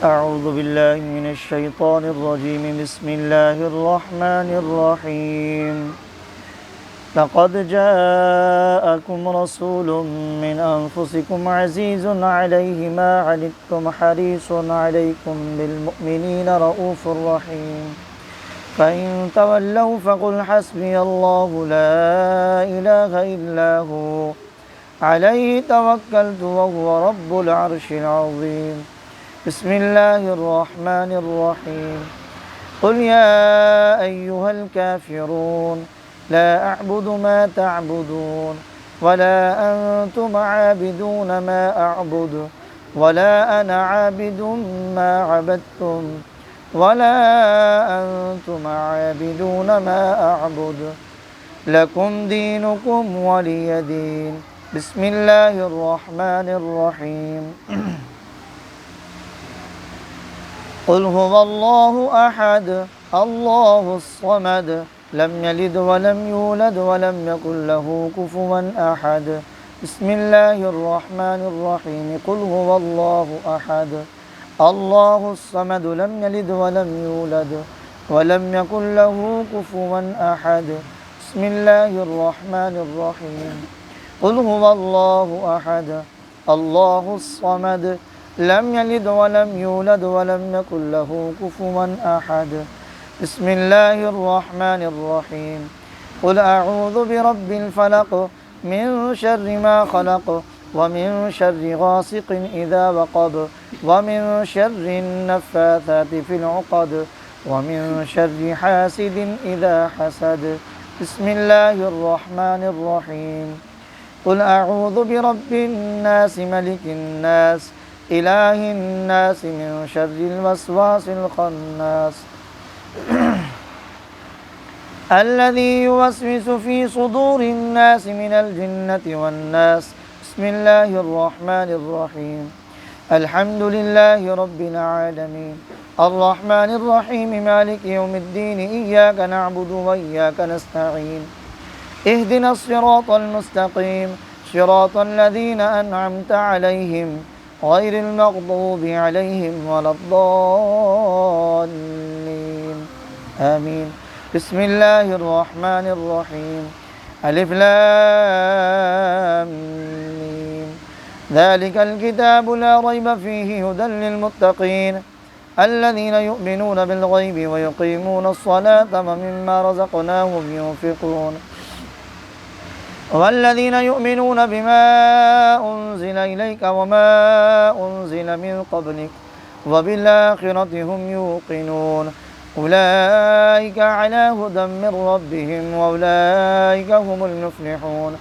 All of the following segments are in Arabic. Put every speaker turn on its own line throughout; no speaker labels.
أعوذ بالله من الشيطان الرجيم بسم الله الرحمن الرحيم لقد جاءكم رسول من أنفسكم عزيز عليه ما عنتم حريص عليكم بالمؤمنين رؤوف رحيم فإن تولوا فقل حسبي الله لا إله إلا هو عليه توكلت وهو رب العرش العظيم بسم الله الرحمن الرحيم قل يا أيها الكافرون لا أعبد ما تعبدون ولا أنتم عابدون ما أعبد ولا أنا عابد ما عبدتم ولا أنتم عابدون ما أعبد لكم دينكم ولي دين بسم الله الرحمن الرحيم قل هو الله أحد الله الصمد لم يلد ولم يولد ولم يكن له كفوا أحد بسم الله الرحمن الرحيم قل هو الله أحد الله الصمد لم يلد ولم يولد ولم يكن له كفوا أحد بسم الله الرحمن الرحيم قل هو الله أحد الله الصمد لم يلد ولم يولد ولم يكن له كفوا أحد بسم الله الرحمن الرحيم قل أعوذ برب الفلق من شر ما خلق ومن شر غاسق إذا وقب ومن شر النفاثات في العقد ومن شر حاسد إذا حسد بسم الله الرحمن الرحيم قل أعوذ برب الناس ملك الناس إله الناس من شر الوسواس الخناس الذي يوسوس في صدور الناس من الجنة والناس بسم الله الرحمن الرحيم الحمد لله رب العالمين الرحمن الرحيم مالك يوم الدين إياك نعبد وإياك نستعين اهدنا الصراط المستقيم صراط الذين أنعمت عليهم غير المغضوب عليهم ولا الضالين آمين بسم الله الرحمن الرحيم ألف لام ميم ذلك الكتاب لا ريب فيه هدى للمتقين الذين يؤمنون بالغيب ويقيمون الصلاة ومما رزقناهم ينفقون والذين يؤمنون بما أنزل إليك وما أنزل من قبلك وبالآخرة هم يوقنون أولئك على هدى من ربهم وأولئك هم المفلحون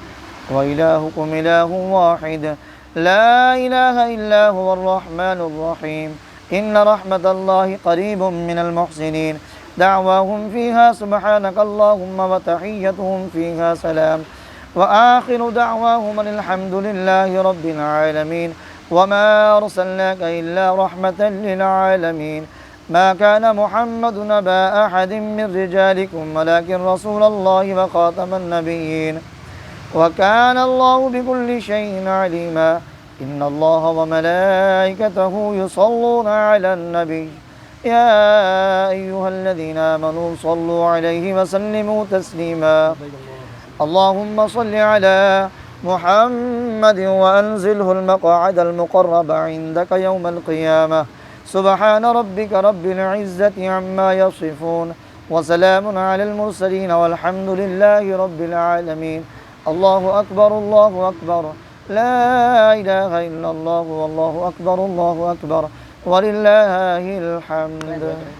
وإلهكم إله واحد لا إله إلا هو الرحمن الرحيم إن رحمة الله قريب من المحسنين دعواهم فيها سبحانك اللهم وتحيتهم فيها سلام وآخر دعواهم الحمد لله رب العالمين وما أرسلناك إلا رحمة للعالمين ما كان محمد أبا أحد من رجالكم ولكن رسول الله وخاتم النبيين وكان الله بكل شيء عليما إن الله وملائكته يصلون على النبي يا أيها الذين آمنوا صلوا عليه وسلموا تسليما اللهم صل على محمد وأنزله المقعد المقرب عندك يوم القيامة سبحان ربك رب العزة عما يصفون وسلام على المرسلين والحمد لله رب العالمين الله أكبر الله أكبر لا إله إلا الله والله أكبر ولله الحمد